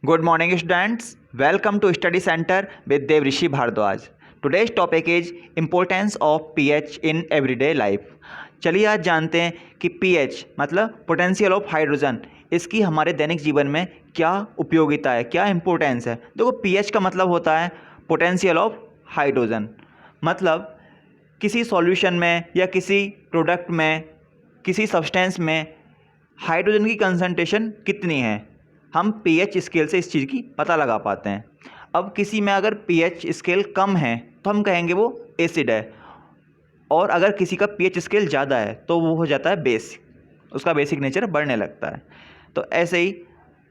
Good morning, students. Welcome to Study Center with Devrishi Bhardwaj. Today's topic is importance of pH in everyday life. चलिए आज जानते हैं कि pH मतलब potential of hydrogen, इसकी हमारे दैनिक जीवन में क्या उपयोगिता है, क्या इंपॉर्टेंस है। देखो pH का मतलब होता है पोटेंशियल ऑफ हाइड्रोजन, मतलब किसी सॉल्यूशन में या किसी प्रोडक्ट में, किसी सब्सटेंस में हाइड्रोजन की कंसंट्रेशन कितनी है, हम पीएच स्केल से इस चीज़ की पता लगा पाते हैं। अब किसी में अगर पीएच स्केल कम है तो हम कहेंगे वो एसिड है, और अगर किसी का पीएच स्केल ज़्यादा है तो वो हो जाता है बेस, उसका बेसिक नेचर बढ़ने लगता है। तो ऐसे ही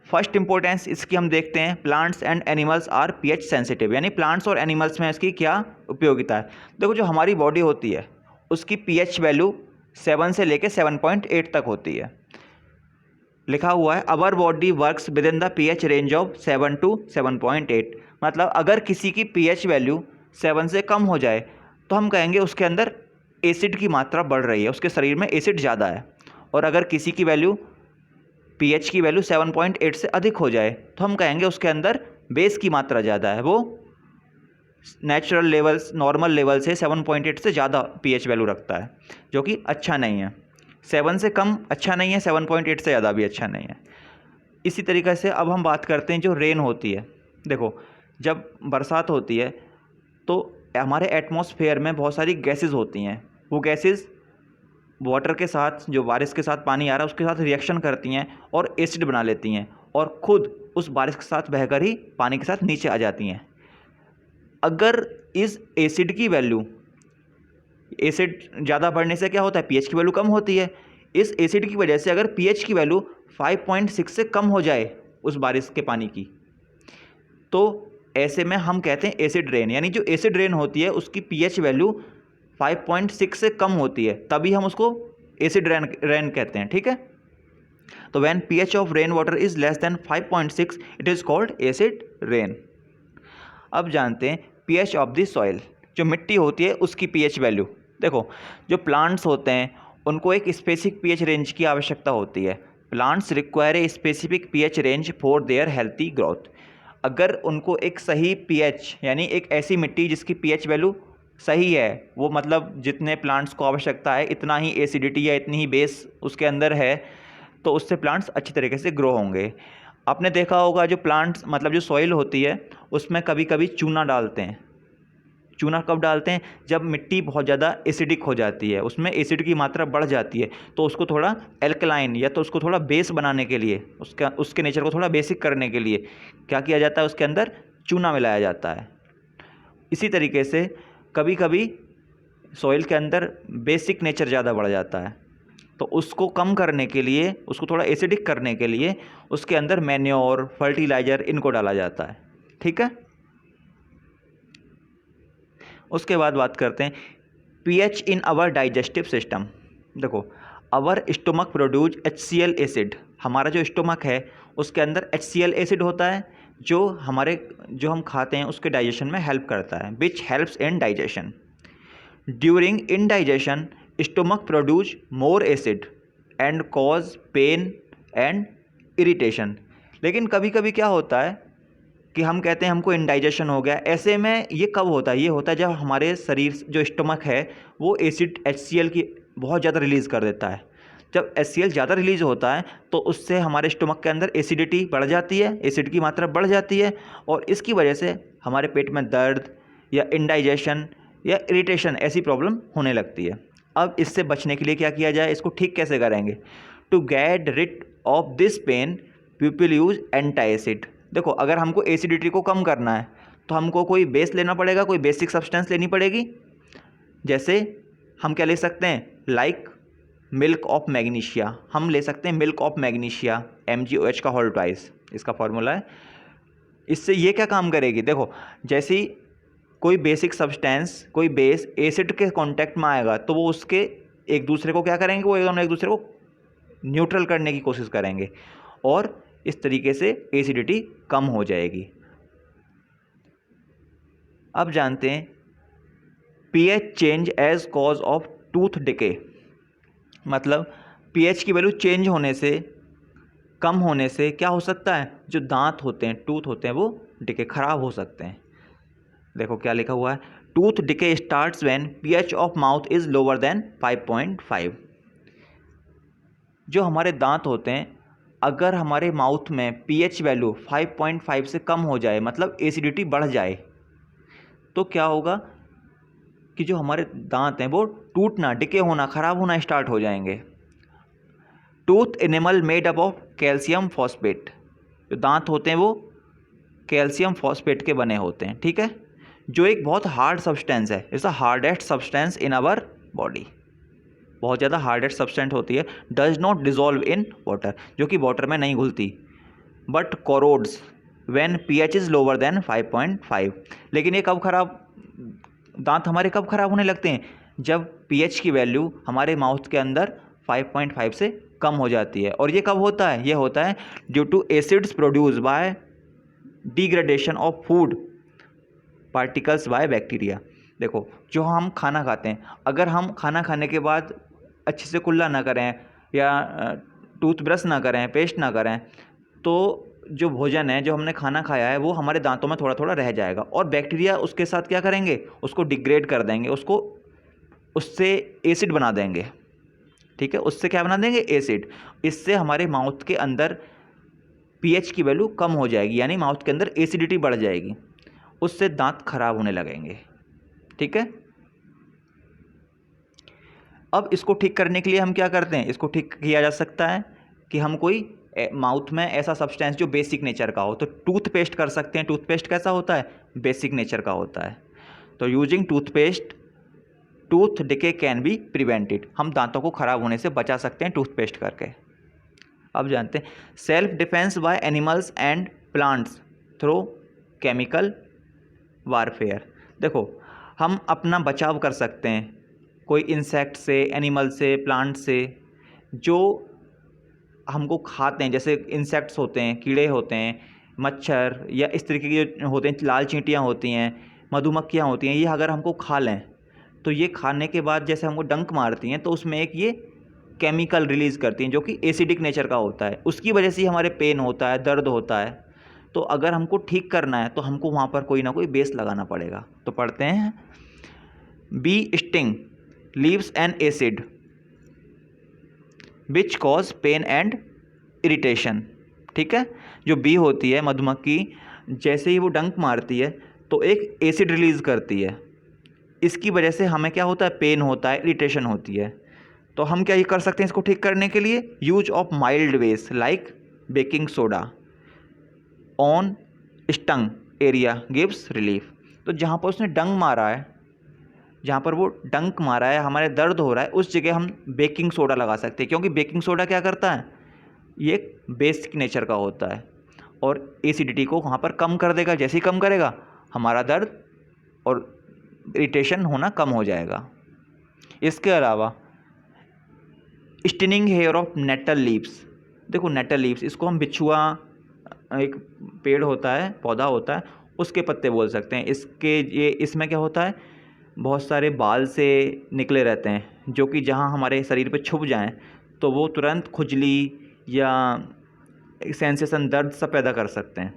फर्स्ट इंपॉर्टेंस इसकी हम देखते हैं, plants and animals are pH sensitive, यानी प्लांट्स और एनिमल्स में इसकी क्या उपयोगिता है। देखो जो हमारी बॉडी होती है उसकी पीएच वैल्यू 7 से लेकर 7.8 तक होती है। लिखा हुआ है our body works with in the pH range of 7 to 7.8, मतलब अगर किसी की पीएच वैल्यू 7 से कम हो जाए तो हम कहेंगे उसके अंदर एसिड की मात्रा बढ़ रही है, उसके शरीर में एसिड ज़्यादा है। और अगर किसी की वैल्यू पीएच की वैल्यू 7.8 से अधिक हो जाए तो हम कहेंगे उसके अंदर बेस की मात्रा ज़्यादा है, वो नेचुरल लेवल्स नॉर्मल लेवल से 7.8 से ज़्यादा पीएच वैल्यू रखता है, जो कि अच्छा नहीं है। 7 से कम अच्छा नहीं है, 7.8 से ज़्यादा भी अच्छा नहीं है। इसी तरीके से अब हम बात करते हैं जो रेन होती है। देखो जब बरसात होती है तो हमारे एटमॉस्फेयर में बहुत सारी गैसेस होती हैं, वो गैसेस वाटर के साथ, जो बारिश के साथ पानी आ रहा है उसके साथ रिएक्शन करती हैं और एसिड बना लेती हैं, और ख़ुद उस बारिश के साथ बहकर ही पानी के साथ नीचे आ जाती हैं। अगर इस एसिड की वैल्यू, एसिड ज़्यादा बढ़ने से क्या होता है, पीएच की वैल्यू कम होती है। इस एसिड की वजह से अगर पीएच की वैल्यू 5.6 से कम हो जाए उस बारिश के पानी की, तो ऐसे में हम कहते हैं एसिड रेन, यानी जो एसिड रेन होती है उसकी पीएच वैल्यू 5.6 से कम होती है, तभी हम उसको एसिड रेन कहते हैं। ठीक है, तो when pH of rain water is less than 5.6 it is called acid rain. अब जानते हैं पीएच ऑफ द सॉइल, जो मिट्टी होती है उसकी पीएच वैल्यू। देखो जो प्लांट्स होते हैं उनको एक स्पेसिफिक पीएच रेंज की आवश्यकता होती है। Plants require a specific pH range for their healthy growth. अगर उनको एक सही पीएच, यानी एक ऐसी मिट्टी जिसकी पीएच वैल्यू सही है, वो मतलब जितने प्लांट्स को आवश्यकता है इतना ही एसिडिटी या इतनी ही बेस उसके अंदर है, तो उससे प्लांट्स अच्छी तरीके से ग्रो होंगे। आपने देखा होगा जो प्लांट्स मतलब जो सॉइल होती है उसमें कभी कभी चूना डालते हैं। चूना कब डालते हैं, जब मिट्टी बहुत ज़्यादा एसिडिक हो जाती है, उसमें एसिड की मात्रा बढ़ जाती है, तो उसको थोड़ा एल्कलाइन या तो उसको थोड़ा बेस बनाने के लिए, उसके नेचर को थोड़ा बेसिक करने के लिए क्या किया जाता है, उसके अंदर चूना मिलाया जाता है। इसी तरीके से कभी कभी सॉइल के अंदर बेसिक नेचर ज़्यादा बढ़ जाता है, तो उसको कम करने के लिए, उसको थोड़ा एसिडिक करने के लिए उसके अंदर मैन्योर, फर्टिलाइज़र इनको डाला जाता है। ठीक है, उसके बाद बात करते हैं pH in our digestive system. देखो our stomach produce HCl acid, हमारा जो स्टोमक है उसके अंदर HCl एसिड होता है जो हम खाते हैं उसके डाइजेशन में हेल्प करता है, which helps in digestion. During indigestion stomach produce more acid and cause pain and irritation. लेकिन कभी कभी क्या होता है कि हम कहते हैं हमको इंडाइजेशन हो गया, ऐसे में ये कब होता है, ये होता है जब हमारे शरीर जो स्टमक है वो एसिड HCl की बहुत ज़्यादा रिलीज़ कर देता है। जब HCl ज़्यादा रिलीज़ होता है तो उससे हमारे स्टमक के अंदर एसिडिटी बढ़ जाती है, एसिड की मात्रा बढ़ जाती है, और इसकी वजह से हमारे पेट में दर्द या इंडाइजेशन या इरिटेशन ऐसी प्रॉब्लम होने लगती है। अब इससे बचने के लिए क्या किया जाए, इसको ठीक कैसे करेंगे। To get rid of this pain people use anti acid. देखो अगर हमको एसिडिटी को कम करना है तो हमको कोई बेस लेना पड़ेगा, कोई बेसिक सब्सटेंस लेनी पड़ेगी। जैसे हम क्या ले सकते हैं, लाइक मिल्क ऑफ मैग्नीशिया, हम ले सकते हैं मिल्क ऑफ मैग्नीशिया, MgOH का होल ट्वाइस इसका फॉर्मूला है। इससे ये क्या काम करेगी, देखो जैसे ही कोई बेसिक सब्सटेंस, कोई बेस एसिड के कांटेक्ट में आएगा तो वो उसके एक दूसरे को क्या करेंगे, वो एक दूसरे को न्यूट्रल करने की कोशिश करेंगे, और इस तरीके से एसिडिटी कम हो जाएगी। अब जानते हैं pH change as cause of tooth decay, मतलब पीएच की वैल्यू चेंज होने से कम होने से क्या हो सकता है, जो दांत होते हैं, टूथ होते हैं, वो डिके खराब हो सकते हैं। देखो क्या लिखा हुआ है, tooth decay starts when pH of mouth is lower than 5.5। जो हमारे दांत होते हैं, अगर हमारे माउथ में पीएच वैल्यू 5.5 से कम हो जाए, मतलब एसिडिटी बढ़ जाए, तो क्या होगा कि जो हमारे दांत हैं वो टूटना, डिके होना, ख़राब होना स्टार्ट हो जाएंगे। Tooth animal made up of calcium phosphate, जो दांत होते हैं वो कैल्शियम फॉस्फेट के बने होते हैं, ठीक है, जो एक बहुत हार्ड सब्सटेंस है, it's the hardest substance in our body, बहुत ज़्यादा हार्डेस्ट सब्सटेंस होती है। Does not dissolve in water, जो कि वाटर में नहीं घुलती, but corrodes when pH is lower than 5.5। लेकिन ये कब खराब, दांत हमारे कब खराब होने लगते हैं, जब पीएच की वैल्यू हमारे माउथ के अंदर 5.5 से कम हो जाती है। और ये कब होता है, ये होता है due to acids produce by degradation of food particles by bacteria. देखो, जो हम खाना खाते हैं, अगर हम खाना खाने के बाद अच्छे से कुल्ला ना करें या टूथब्रश ना करें, पेस्ट ना करें, तो जो भोजन है, जो हमने खाना खाया है, वो हमारे दांतों में थोड़ा थोड़ा रह जाएगा, और बैक्टीरिया उसके साथ क्या करेंगे, उसको डिग्रेड कर देंगे, उसको उससे एसिड बना देंगे, ठीक है, उससे क्या बना देंगे, एसिड। इससे हमारे माउथ के अंदर पीएच की वैल्यू कम हो जाएगी, यानी माउथ के अंदर एसिडिटी बढ़ जाएगी, उससे दांत खराब होने लगेंगे, ठीक है। अब इसको ठीक करने के लिए हम क्या करते हैं, इसको ठीक किया जा सकता है कि हम कोई माउथ में ऐसा सब्सटेंस जो बेसिक नेचर का हो, तो टूथपेस्ट कर सकते हैं। टूथपेस्ट कैसा होता है, बेसिक नेचर का होता है। तो using toothpaste tooth decay can be prevented, हम दांतों को खराब होने से बचा सकते हैं टूथपेस्ट करके। अब जानते हैं self defence by animals and plants through chemical warfare. देखो, हम अपना बचाव कर सकते हैं कोई इंसेक्ट से, एनिमल से, प्लांट से, जो हमको खाते हैं, जैसे इंसेक्ट्स होते हैं, कीड़े होते हैं, मच्छर, या इस तरीके के जो होते हैं, लाल चींटियाँ होती हैं, मधुमक्खियाँ होती हैं, ये अगर हमको खा लें, तो ये खाने के बाद जैसे हमको डंक मारती हैं, तो उसमें एक ये केमिकल रिलीज़ करती हैं जो कि एसिडिक नेचर का होता है, उसकी वजह से ही हमारे पेन होता है, दर्द होता है। तो अगर हमको ठीक करना है तो हमको वहाँ पर कोई ना कोई बेस लगाना पड़ेगा। तो पढ़ते हैं, bee sting leaves an acid which cause pain and irritation, ठीक है। जो बी होती है, मधुमक्खी, जैसे ही वो डंक मारती है तो एक एसिड रिलीज़ करती है, इसकी वजह से हमें क्या होता है, पेन होता है, इरिटेशन होती है। तो हम क्या ये कर सकते हैं इसको ठीक करने के लिए, use of mild base like baking soda on stung area gives relief. तो जहाँ पर उसने डंक मारा है, जहाँ पर वो डंक मारा है, हमारे दर्द हो रहा है, उस जगह हम बेकिंग सोडा लगा सकते हैं, क्योंकि बेकिंग सोडा क्या करता है, ये एक बेसिक नेचर का होता है और एसिडिटी को वहाँ पर कम कर देगा। जैसे ही कम करेगा, हमारा दर्द और इरिटेशन होना कम हो जाएगा। इसके अलावा स्टिनिंग हेयर ऑफ नेटल लीव्स। देखो, नेटल लीव्स, इसको हम बिछुआ, एक पेड़ होता है, पौधा होता है, उसके पत्ते बोल सकते हैं। इसमें क्या होता है, बहुत सारे बाल से निकले रहते हैं, जो कि जहाँ हमारे शरीर पे छुप जाएं तो वो तुरंत खुजली या सेंसेशन, दर्द सा पैदा कर सकते हैं।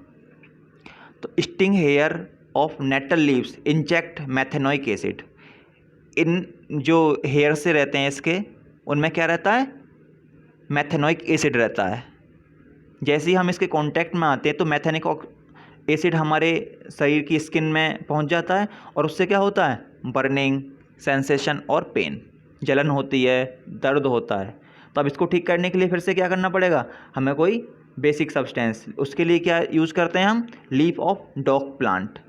तो sting hair of nettle leaves inject methanoic acid. इन जो हेयर से रहते हैं इसके, उनमें क्या रहता है, मेथेनोइक एसिड रहता है। जैसे ही हम इसके कांटेक्ट में आते हैं तो मेथेनिक एसिड हमारे शरीर की स्किन में पहुंच जाता है, और उससे क्या होता है, बर्निंग सेंसेशन और पेन, जलन होती है, दर्द होता है। तो अब इसको ठीक करने के लिए फिर से क्या करना पड़ेगा, हमें कोई बेसिक सब्सटेंस, उसके लिए क्या यूज़ करते हैं हम, leaf of dog plant.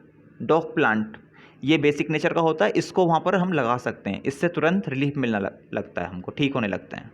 Dog plant ये बेसिक नेचर का होता है, इसको वहाँ पर हम लगा सकते हैं, इससे तुरंत रिलीफ मिलने लगता है, हमको ठीक होने लगता है।